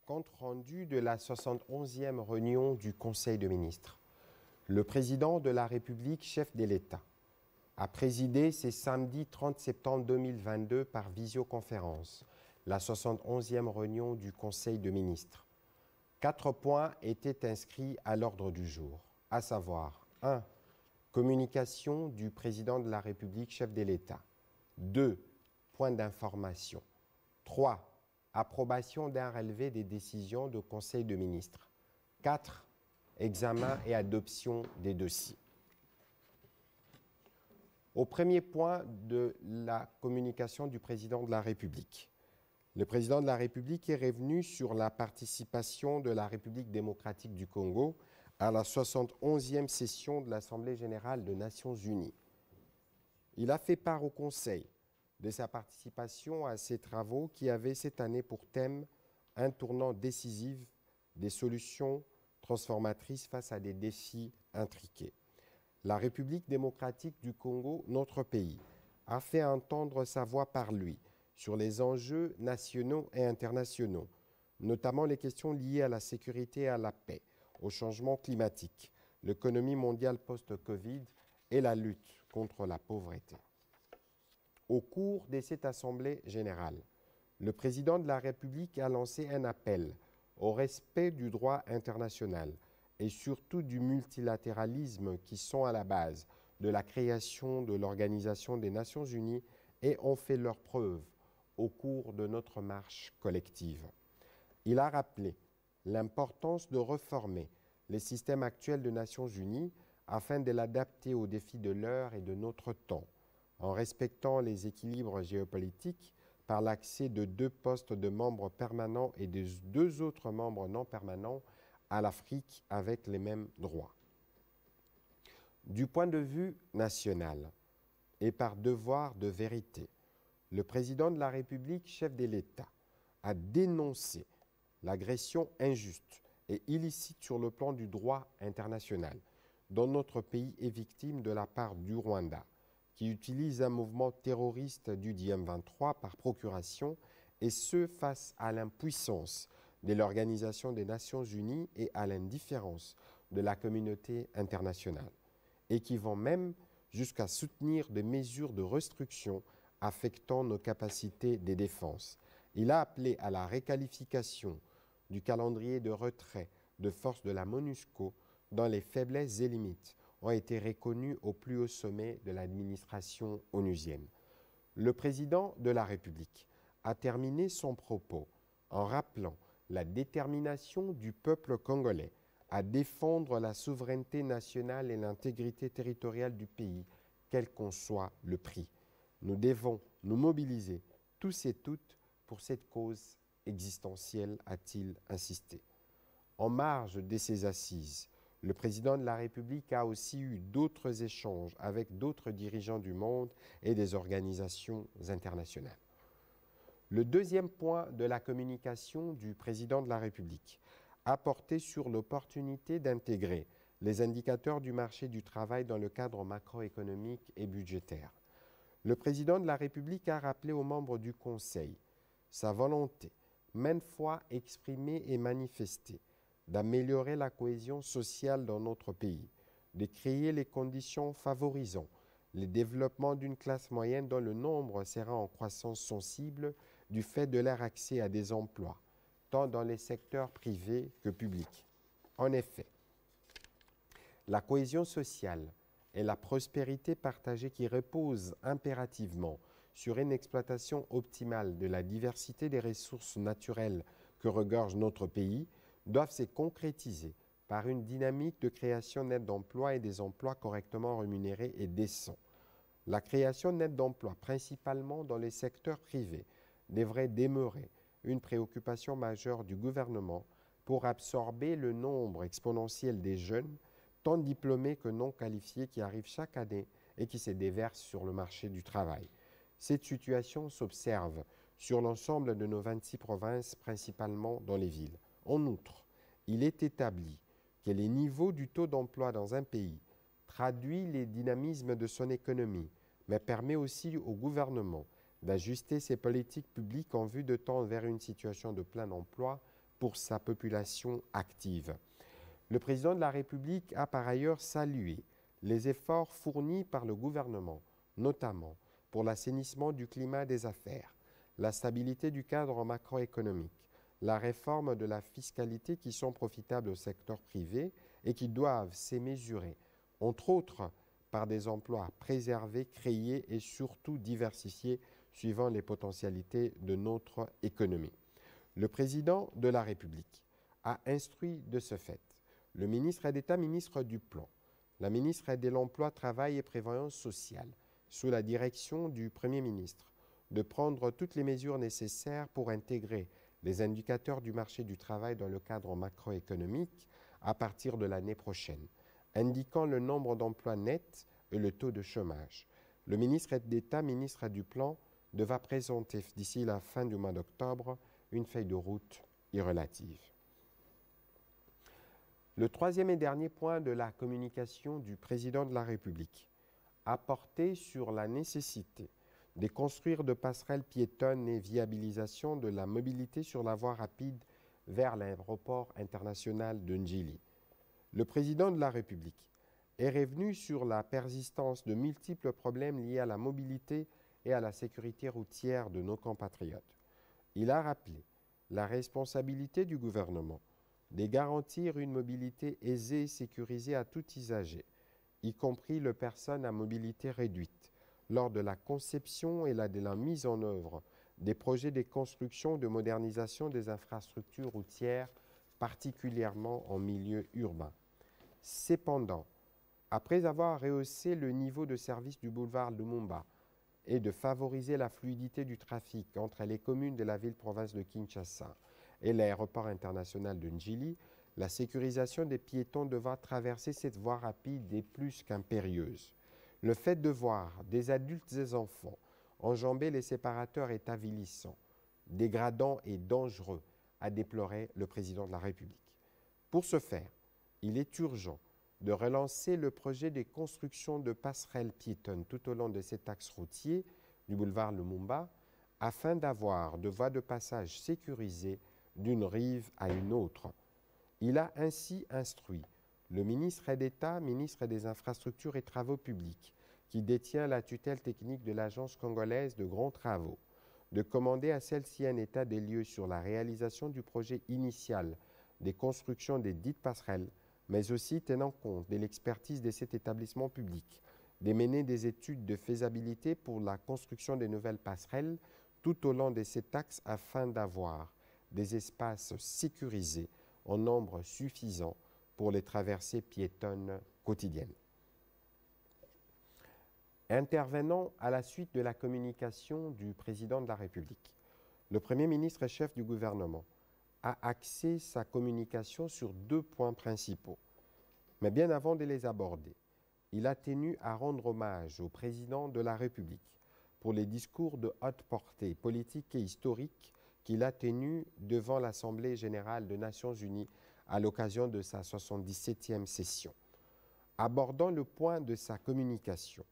Compte rendu de la 71e réunion du Conseil des ministres. Le président de la République, chef de l'État, a présidé ce samedi 30 septembre 2022 par visioconférence la 71e réunion du Conseil des ministres. 4 points étaient inscrits à l'ordre du jour, à savoir 1. Communication du président de la République, chef de l'État. 2. Point d'information. 3. Approbation d'un relevé des décisions du Conseil des ministres. 4. Examen et adoption des dossiers. Au premier point de la communication du président de la République. Le président de la République est revenu sur la participation de la République démocratique du Congo à la 71e session de l'Assemblée générale des Nations unies. Il a fait part au Conseil de sa participation à ces travaux qui avaient cette année pour thème un tournant décisif des solutions transformatrices face à des défis intriqués. La République démocratique du Congo, notre pays, a fait entendre sa voix par lui sur les enjeux nationaux et internationaux, notamment les questions liées à la sécurité et à la paix, au changement climatique, l'économie mondiale post-Covid et la lutte contre la pauvreté. Au cours de cette Assemblée générale, le président de la République a lancé un appel au respect du droit international et surtout du multilatéralisme qui sont à la base de la création de l'Organisation des Nations Unies et ont fait leurs preuves au cours de notre marche collective. Il a rappelé l'importance de réformer les systèmes actuels des Nations Unies afin de l'adapter aux défis de l'heure et de notre temps, en respectant les équilibres géopolitiques par l'accès de 2 postes de membres permanents et de 2 autres membres non permanents à l'Afrique avec les mêmes droits. Du point de vue national et par devoir de vérité, le président de la République, chef de l'État, a dénoncé l'agression injuste et illicite sur le plan du droit international dont notre pays est victime de la part du Rwanda, qui utilise un mouvement terroriste du DM23 par procuration, et ce face à l'impuissance de l'Organisation des Nations Unies et à l'indifférence de la communauté internationale, et qui vont même jusqu'à soutenir des mesures de restriction affectant nos capacités de défense. Il a appelé à la requalification du calendrier de retrait de forces de la MONUSCO dont les faiblesses et limites ont été reconnus au plus haut sommet de l'administration onusienne. Le président de la République a terminé son propos en rappelant la détermination du peuple congolais à défendre la souveraineté nationale et l'intégrité territoriale du pays, quel qu'en soit le prix. Nous devons nous mobiliser tous et toutes pour cette cause existentielle, a-t-il insisté. En marge de ces assises, le président de la République a aussi eu d'autres échanges avec d'autres dirigeants du monde et des organisations internationales. Le deuxième point de la communication du président de la République a porté sur l'opportunité d'intégrer les indicateurs du marché du travail dans le cadre macroéconomique et budgétaire. Le président de la République a rappelé aux membres du Conseil sa volonté, maintes fois exprimée et manifestée, d'améliorer la cohésion sociale dans notre pays, de créer les conditions favorisant le développement d'une classe moyenne dont le nombre sera en croissance sensible du fait de leur accès à des emplois, tant dans les secteurs privés que publics. En effet, la cohésion sociale et la prospérité partagée qui reposent impérativement sur une exploitation optimale de la diversité des ressources naturelles que regorge notre pays doivent se concrétiser par une dynamique de création nette d'emplois et des emplois correctement rémunérés et décents. La création nette d'emplois, principalement dans les secteurs privés, devrait demeurer une préoccupation majeure du gouvernement pour absorber le nombre exponentiel des jeunes, tant diplômés que non qualifiés, qui arrivent chaque année et qui se déversent sur le marché du travail. Cette situation s'observe sur l'ensemble de nos 26 provinces, principalement dans les villes. En outre, il est établi que les niveaux du taux d'emploi dans un pays traduit les dynamismes de son économie, mais permet aussi au gouvernement d'ajuster ses politiques publiques en vue de tendre vers une situation de plein emploi pour sa population active. Le président de la République a par ailleurs salué les efforts fournis par le gouvernement, notamment pour l'assainissement du climat des affaires, la stabilité du cadre macroéconomique, la réforme de la fiscalité qui sont profitables au secteur privé et qui doivent se mesurer, entre autres, par des emplois préservés, créés et surtout diversifiés suivant les potentialités de notre économie. Le président de la République a instruit de ce fait le ministre d'État, ministre du Plan, la ministre de l'Emploi, Travail et Prévoyance sociale, sous la direction du Premier ministre, de prendre toutes les mesures nécessaires pour intégrer les indicateurs du marché du travail dans le cadre macroéconomique à partir de l'année prochaine, indiquant le nombre d'emplois nets et le taux de chômage. Le ministre d'État, ministre du Plan, devra présenter d'ici la fin du mois d'octobre une feuille de route y relative. Le troisième et dernier point de la communication du président de la République a porté sur la nécessité de construire de passerelles piétonnes et viabilisation de la mobilité sur la voie rapide vers l'aéroport international de Ndjili. Le président de la République est revenu sur la persistance de multiples problèmes liés à la mobilité et à la sécurité routière de nos compatriotes. Il a rappelé la responsabilité du gouvernement de garantir une mobilité aisée et sécurisée à tout usager, y compris les personnes à mobilité réduite, lors de la conception et de la mise en œuvre des projets de construction de modernisation des infrastructures routières, particulièrement en milieu urbain. Cependant, après avoir rehaussé le niveau de service du boulevard Lumumba et de favoriser la fluidité du trafic entre les communes de la ville-province de Kinshasa et l'aéroport international de Ndjili, la sécurisation des piétons devant traverser cette voie rapide est plus qu'impérieuse. Le fait de voir des adultes et des enfants enjamber les séparateurs est avilissant, dégradant et dangereux, a déploré le président de la République. Pour ce faire, il est urgent de relancer le projet de construction de passerelles piétonnes tout au long de cet axe routier du boulevard Lumumba afin d'avoir de voies de passage sécurisées d'une rive à une autre. Il a ainsi instruit le ministre d'État, ministre des Infrastructures et Travaux publics, qui détient la tutelle technique de l'Agence congolaise de grands travaux, de commander à celle-ci un état des lieux sur la réalisation du projet initial des constructions des dites passerelles, mais aussi tenant compte de l'expertise de cet établissement public, de mener des études de faisabilité pour la construction de nouvelles passerelles tout au long de cet axe afin d'avoir des espaces sécurisés en nombre suffisant pour les traversées piétonnes quotidiennes. Intervenant à la suite de la communication du président de la République, le Premier ministre et chef du gouvernement a axé sa communication sur deux points principaux. Mais bien avant de les aborder, il a tenu à rendre hommage au président de la République pour les discours de haute portée politique et historique qu'il a tenus devant l'Assemblée générale des Nations unies à l'occasion de sa 77e session. Abordant le point de sa communication,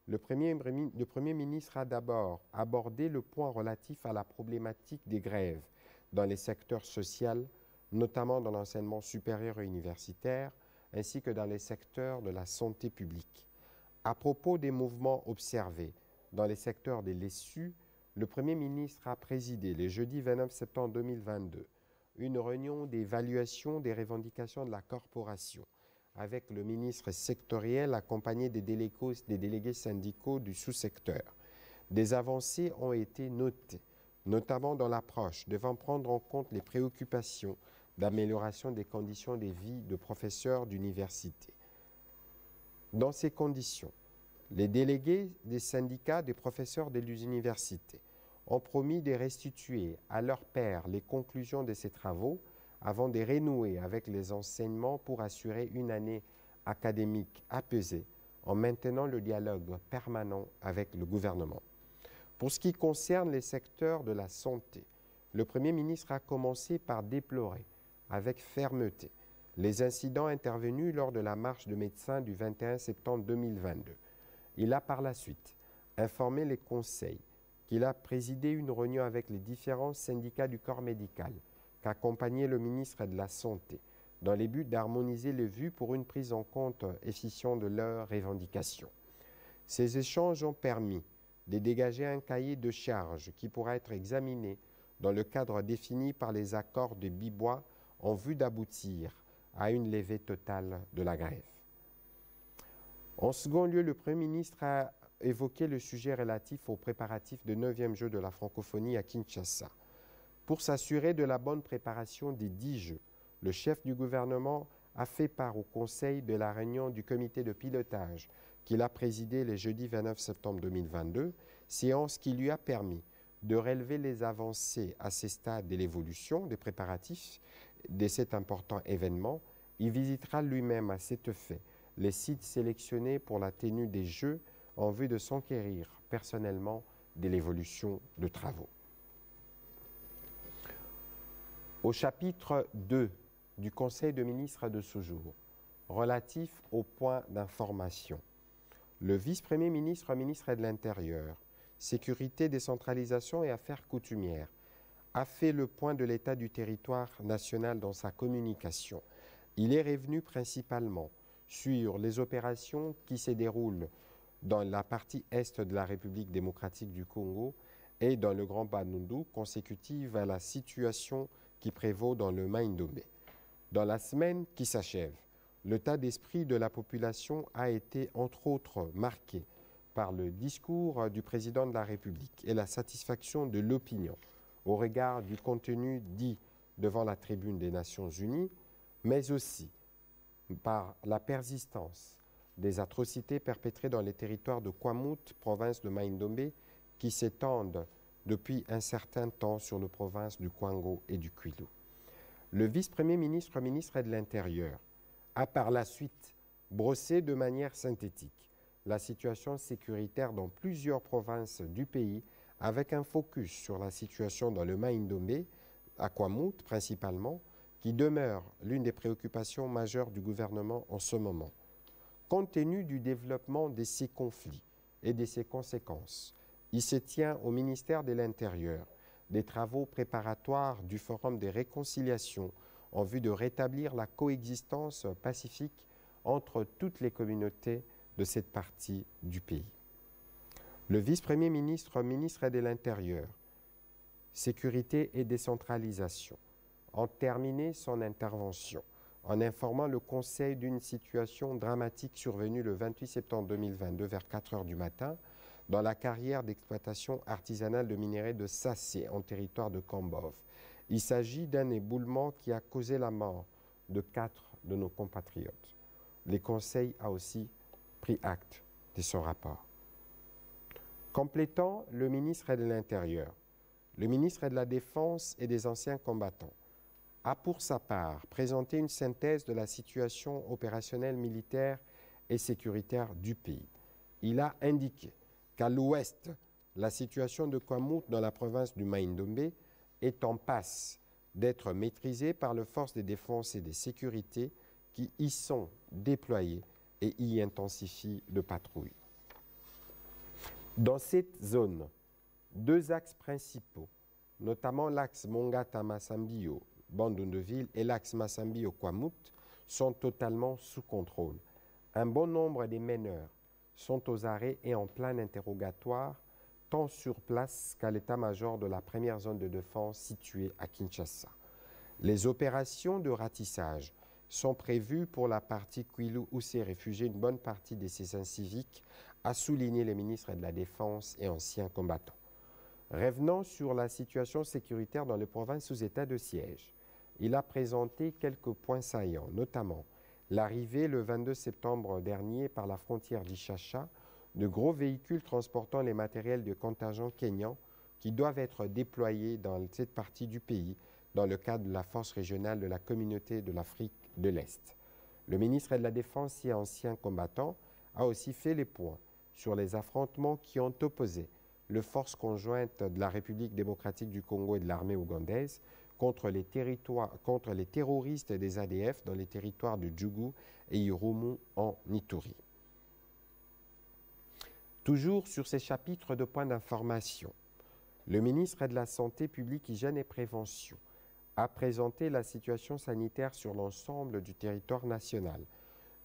le Premier ministre a d'abord abordé le point relatif à la problématique des grèves dans les secteurs sociaux, notamment dans l'enseignement supérieur et universitaire, ainsi que dans les secteurs de la santé publique. À propos des mouvements observés dans les secteurs des LESU, le Premier ministre a présidé le jeudi 29 septembre 2022 une réunion d'évaluation des revendications de la corporation avec le ministre sectoriel accompagné des délégués syndicaux du sous-secteur. Des avancées ont été notées, notamment dans l'approche devant prendre en compte les préoccupations d'amélioration des conditions de vie de professeurs d'université. Dans ces conditions, les délégués des syndicats des professeurs des universités ont promis de restituer à leurs pairs les conclusions de ces travaux avant de renouer avec les enseignements pour assurer une année académique apaisée en maintenant le dialogue permanent avec le gouvernement. Pour ce qui concerne les secteurs de la santé, le Premier ministre a commencé par déplorer avec fermeté les incidents intervenus lors de la marche de médecins du 21 septembre 2022. Il a par la suite informé les conseils qu'il a présidé une réunion avec les différents syndicats du corps médical qu'accompagnait le ministre de la Santé, dans les buts d'harmoniser les vues pour une prise en compte efficiente de leurs revendications. Ces échanges ont permis de dégager un cahier de charges qui pourra être examiné dans le cadre défini par les accords de Bibois en vue d'aboutir à une levée totale de la grève. En second lieu, le Premier ministre a évoqué le sujet relatif aux préparatifs de 9e Jeux de la francophonie à Kinshasa. Pour s'assurer de la bonne préparation des 10 Jeux, le chef du gouvernement a fait part au Conseil de la réunion du comité de pilotage qu'il a présidé le jeudi 29 septembre 2022, séance qui lui a permis de relever les avancées à ces stades de l'évolution des préparatifs de cet important événement. Il visitera lui-même à cet effet les sites sélectionnés pour la tenue des Jeux en vue de s'enquérir personnellement de l'évolution de travaux. Au chapitre 2 du Conseil de ministres de ce jour, relatif au point d'information, le vice-premier ministre, ministre de l'Intérieur, Sécurité, décentralisation et affaires coutumières, a fait le point de l'état du territoire national dans sa communication. Il est revenu principalement sur les opérations qui se déroulent dans la partie est de la République démocratique du Congo et dans le Grand Bandundu, consécutive à la situation qui prévaut dans le Mai-Ndombe. Dans la semaine qui s'achève, l'état d'esprit de la population a été entre autres marqué par le discours du président de la République et la satisfaction de l'opinion au regard du contenu dit devant la tribune des Nations Unies, mais aussi par la persistance des atrocités perpétrées dans les territoires de Kwamouth, province de Mai-Ndombe, qui s'étendent depuis un certain temps sur les provinces du Kwango et du Kwilu. Le vice-premier ministre, ministre de l'Intérieur, a par la suite brossé de manière synthétique la situation sécuritaire dans plusieurs provinces du pays, avec un focus sur la situation dans le Mai-Ndombe, à Kwamouth principalement, qui demeure l'une des préoccupations majeures du gouvernement en ce moment. Compte tenu du développement de ces conflits et de ses conséquences, il se tient au ministère de l'Intérieur des travaux préparatoires du Forum de réconciliation en vue de rétablir la coexistence pacifique entre toutes les communautés de cette partie du pays. Le vice-premier ministre, ministre de l'Intérieur, Sécurité et décentralisation, a terminé son intervention en informant le Conseil d'une situation dramatique survenue le 28 septembre 2022 vers 4 heures du matin dans la carrière d'exploitation artisanale de minerais de Sassé en territoire de Kambov. Il s'agit d'un éboulement qui a causé la mort de 4 de nos compatriotes. Le Conseil a aussi pris acte de son rapport. Complétant le ministre de l'Intérieur, le ministre de la Défense et des anciens combattants a pour sa part présenté une synthèse de la situation opérationnelle militaire et sécuritaire du pays. Il a indiqué qu'à l'ouest, la situation de Kwamouth dans la province du Mai-Ndombe est en passe d'être maîtrisée par les forces de défense et de sécurité qui y sont déployées et y intensifient le patrouille. Dans cette zone, 2 axes principaux, notamment l'axe Mongata-Massambio, Bandundeville, et l'axe Massambio-Kwamouth, sont totalement sous contrôle. Un bon nombre des meneurs sont aux arrêts et en plein interrogatoire, tant sur place qu'à l'état-major de la première zone de défense située à Kinshasa. Les opérations de ratissage sont prévues pour la partie Kwilu où s'est réfugiée une bonne partie des citoyens civiques, a souligné le ministre de la Défense et anciens combattants. Revenant sur la situation sécuritaire dans les provinces sous état de siège, il a présenté quelques points saillants, notamment l'arrivée le 22 septembre dernier par la frontière d'Ishasha de gros véhicules transportant les matériels de contingent kényan qui doivent être déployés dans cette partie du pays dans le cadre de la force régionale de la communauté de l'Afrique de l'Est. Le ministre de la Défense et ancien combattant a aussi fait les points sur les affrontements qui ont opposé les forces conjointes de la République démocratique du Congo et de l'armée ougandaise contre les terroristes des ADF dans les territoires de Djougou et Irumu en Ituri. Toujours sur ces chapitres de points d'information, le ministre de la Santé publique, Hygiène et Prévention a présenté la situation sanitaire sur l'ensemble du territoire national,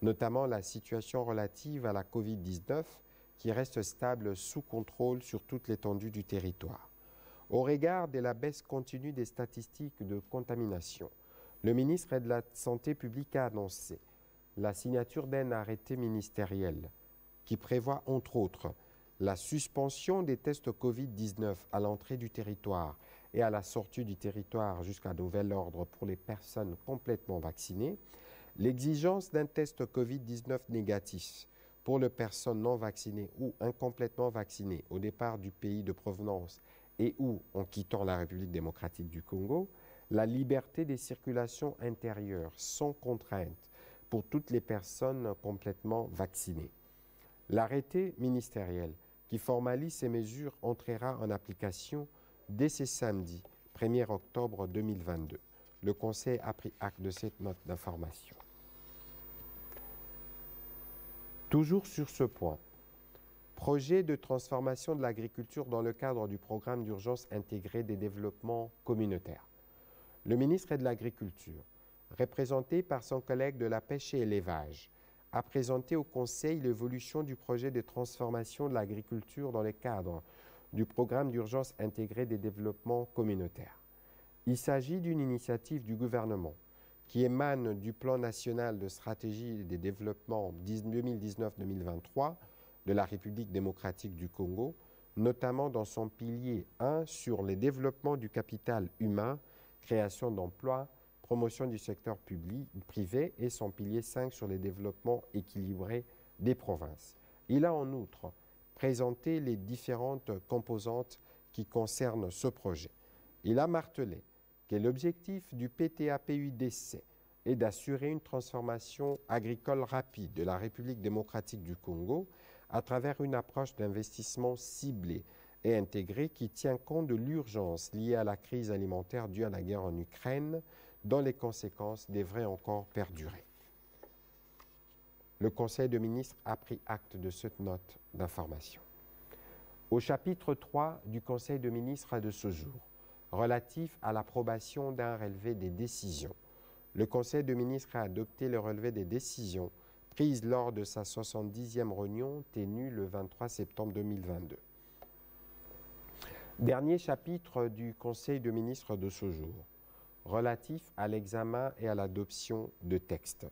notamment la situation relative à la COVID-19 qui reste stable sous contrôle sur toute l'étendue du territoire. Au regard de la baisse continue des statistiques de contamination, le ministre de la Santé publique a annoncé la signature d'un arrêté ministériel qui prévoit entre autres la suspension des tests COVID-19 à l'entrée du territoire et à la sortie du territoire jusqu'à nouvel ordre pour les personnes complètement vaccinées, l'exigence d'un test COVID-19 négatif pour les personnes non vaccinées ou incomplètement vaccinées au départ du pays de provenance et ou en quittant la République démocratique du Congo, la liberté des circulations intérieures sans contrainte pour toutes les personnes complètement vaccinées. L'arrêté ministériel qui formalise ces mesures entrera en application dès ce samedi 1er octobre 2022. Le Conseil a pris acte de cette note d'information. Toujours sur ce point, projet de transformation de l'agriculture dans le cadre du programme d'urgence intégré des développements communautaires. Le ministre de l'Agriculture, représenté par son collègue de la Pêche et l'Élevage, a présenté au Conseil l'évolution du projet de transformation de l'agriculture dans le cadre du programme d'urgence intégré des développements communautaires. Il s'agit d'une initiative du gouvernement qui émane du plan national de stratégie des développements 2019-2023 de la République démocratique du Congo, notamment dans son pilier 1 sur le développement du capital humain, création d'emplois, promotion du secteur privé et son pilier 5 sur le développement équilibré des provinces. Il a en outre présenté les différentes composantes qui concernent ce projet. Il a martelé que l'objectif du PTA-PUDC est d'assurer une transformation agricole rapide de la République démocratique du Congo à travers une approche d'investissement ciblée et intégrée qui tient compte de l'urgence liée à la crise alimentaire due à la guerre en Ukraine, dont les conséquences devraient encore perdurer. Le Conseil de ministres a pris acte de cette note d'information. Au chapitre 3 du Conseil de ministres de ce jour, relatif à l'approbation d'un relevé des décisions, le Conseil de ministres a adopté le relevé des décisions prises lors de sa 70e réunion tenue le 23 septembre 2022. Dernier chapitre du Conseil de ministres de ce jour, relatif à l'examen et à l'adoption de textes.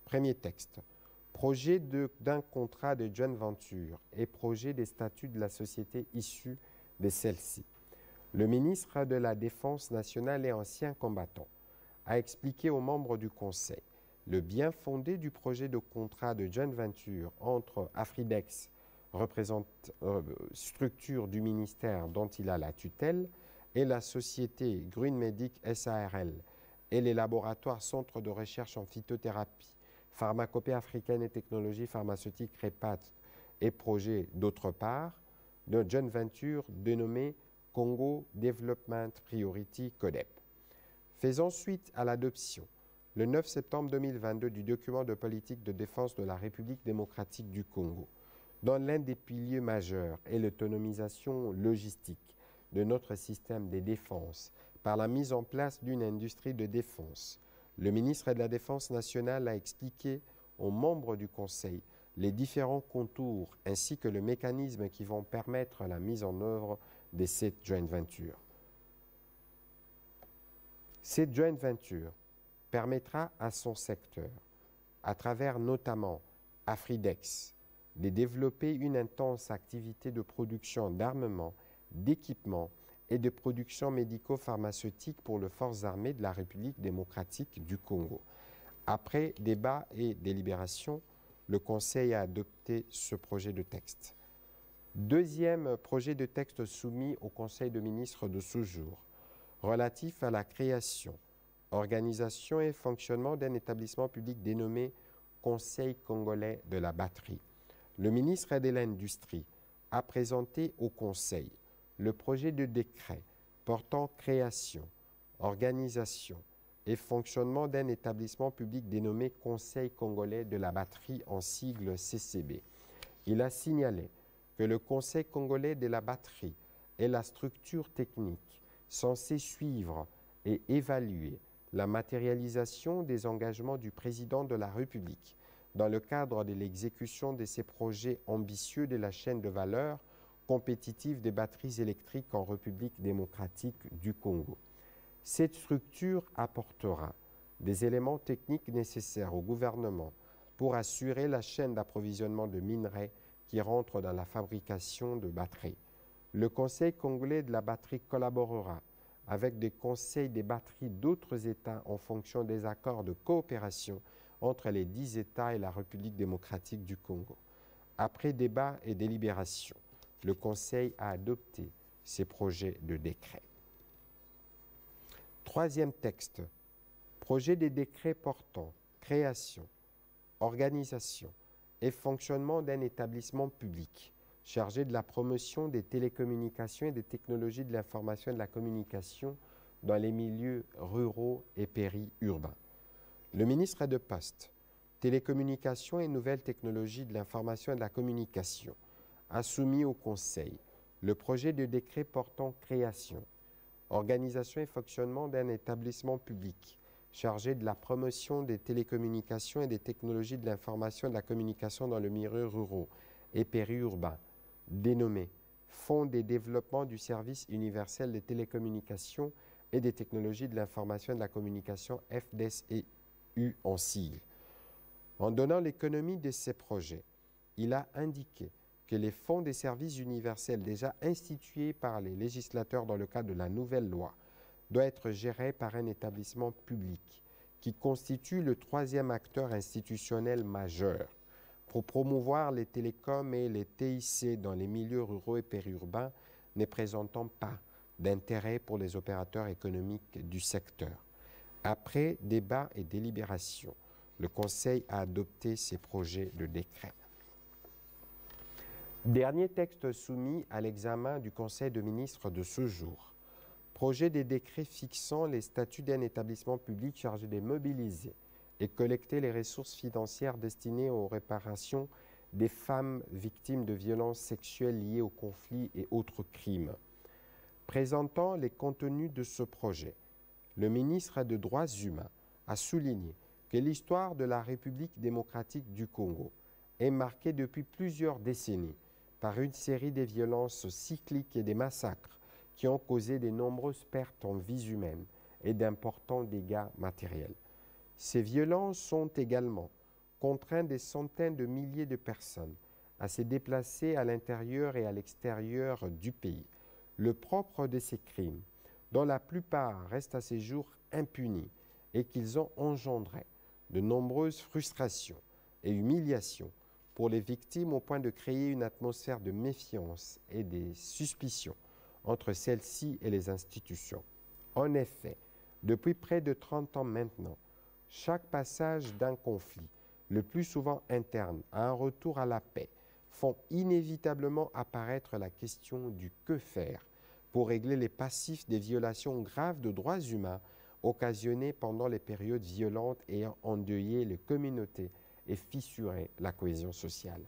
Premier texte, projet d'un contrat de joint venture et projet des statuts de la société issue de celle-ci. Le ministre de la Défense nationale et ancien combattant a expliqué aux membres du Conseil le bien fondé du projet de contrat de joint venture entre Afridex, structure du ministère dont il a la tutelle, et la société Green Medic SARL et les laboratoires Centre de recherche en phytothérapie, Pharmacopée africaine et technologie pharmaceutique REPAT et projet d'autre part, de joint venture dénommé Congo Development Priority CODEP. Faisant suite à l'adoption, le 9 septembre 2022, du document de politique de défense de la République démocratique du Congo, dont l'un des piliers majeurs est l'autonomisation logistique de notre système de défense par la mise en place d'une industrie de défense. Le ministre de la Défense nationale a expliqué aux membres du Conseil les différents contours ainsi que le mécanisme qui vont permettre la mise en œuvre de cette joint venture. Cette joint venture permettra à son secteur, à travers notamment Afridex, de développer une intense activité de production d'armement, d'équipements et de production médico-pharmaceutique pour les forces armées de la République démocratique du Congo. Après débat et délibération, le Conseil a adopté ce projet de texte. Deuxième projet de texte soumis au Conseil de ministres de ce jour, relatif à la création, organisation et fonctionnement d'un établissement public dénommé Conseil congolais de la batterie. Le ministre de l'Industrie a présenté au Conseil le projet de décret portant création, organisation et fonctionnement d'un établissement public dénommé Conseil congolais de la batterie en sigle CCB. Il a signalé que le Conseil congolais de la batterie est la structure technique censée suivre et évaluer la matérialisation des engagements du président de la République dans le cadre de l'exécution de ces projets ambitieux de la chaîne de valeur compétitive des batteries électriques en République démocratique du Congo. Cette structure apportera des éléments techniques nécessaires au gouvernement pour assurer la chaîne d'approvisionnement de minerais qui rentrent dans la fabrication de batteries. Le Conseil congolais de la batterie collaborera avec des conseils des batteries d'autres États en fonction des accords de coopération entre les 10 États et la République démocratique du Congo. Après débat et délibération, le Conseil a adopté ces projets de décret. Troisième texte, projet de décret portant création, organisation et fonctionnement d'un établissement public chargé de la promotion des télécommunications et des technologies de l'information et de la communication dans les milieux ruraux et périurbains. Le ministre de Postes, Télécommunications et Nouvelles Technologies de l'Information et de la Communication a soumis au Conseil le projet de décret portant création, organisation et fonctionnement d'un établissement public chargé de la promotion des télécommunications et des technologies de l'information et de la communication dans le milieu ruraux et périurbain, dénommé Fonds de développement du service universel des télécommunications et des technologies de l'information et de la communication FDSEU en sigle. En donnant l'économie de ces projets, il a indiqué que les fonds des services universels déjà institués par les législateurs dans le cadre de la nouvelle loi doivent être gérés par un établissement public qui constitue le troisième acteur institutionnel majeur pour promouvoir les télécoms et les TIC dans les milieux ruraux et périurbains ne présentant pas d'intérêt pour les opérateurs économiques du secteur. Après débat et délibération, le Conseil a adopté ces projets de décret. Dernier texte soumis à l'examen du Conseil de ministres de ce jour. Projet de décret fixant les statuts d'un établissement public chargé de mobiliser et collecter les ressources financières destinées aux réparations des femmes victimes de violences sexuelles liées aux conflits et autres crimes. Présentant les contenus de ce projet, le ministre des Droits humains a souligné que l'histoire de la République démocratique du Congo est marquée depuis plusieurs décennies par une série de violences cycliques et des massacres qui ont causé de nombreuses pertes en vies humaines et d'importants dégâts matériels. Ces violences ont également contraint des centaines de milliers de personnes à se déplacer à l'intérieur et à l'extérieur du pays. Le propre de ces crimes, dont la plupart restent à ce jour impunis et qu'ils ont engendré de nombreuses frustrations et humiliations pour les victimes au point de créer une atmosphère de méfiance et de suspicion entre celles-ci et les institutions. En effet, depuis près de 30 ans maintenant, chaque passage d'un conflit, le plus souvent interne, à un retour à la paix, font inévitablement apparaître la question du que faire pour régler les passifs des violations graves de droits humains occasionnées pendant les périodes violentes ayant endeuillé les communautés et fissuré la cohésion sociale.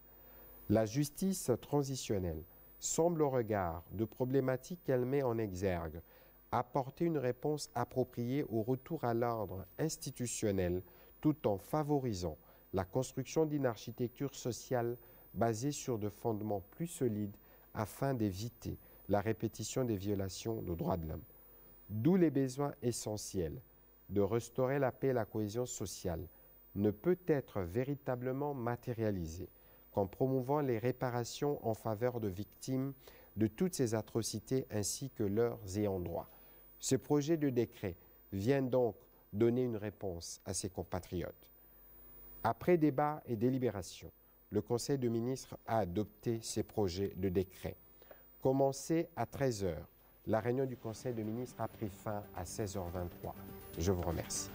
La justice transitionnelle semble, au regard de problématiques qu'elle met en exergue, apporter une réponse appropriée au retour à l'ordre institutionnel tout en favorisant la construction d'une architecture sociale basée sur des fondements plus solides afin d'éviter la répétition des violations des droits de l'homme. D'où les besoins essentiels de restaurer la paix et la cohésion sociale ne peut être véritablement matérialisé qu'en promouvant les réparations en faveur de victimes de toutes ces atrocités ainsi que leurs ayants droit. Ce projet de décret vient donc donner une réponse à ses compatriotes. Après débat et délibération, le Conseil des ministres a adopté ces projets de décret. Commencé à 13h, la réunion du Conseil des ministres a pris fin à 16h23. Je vous remercie.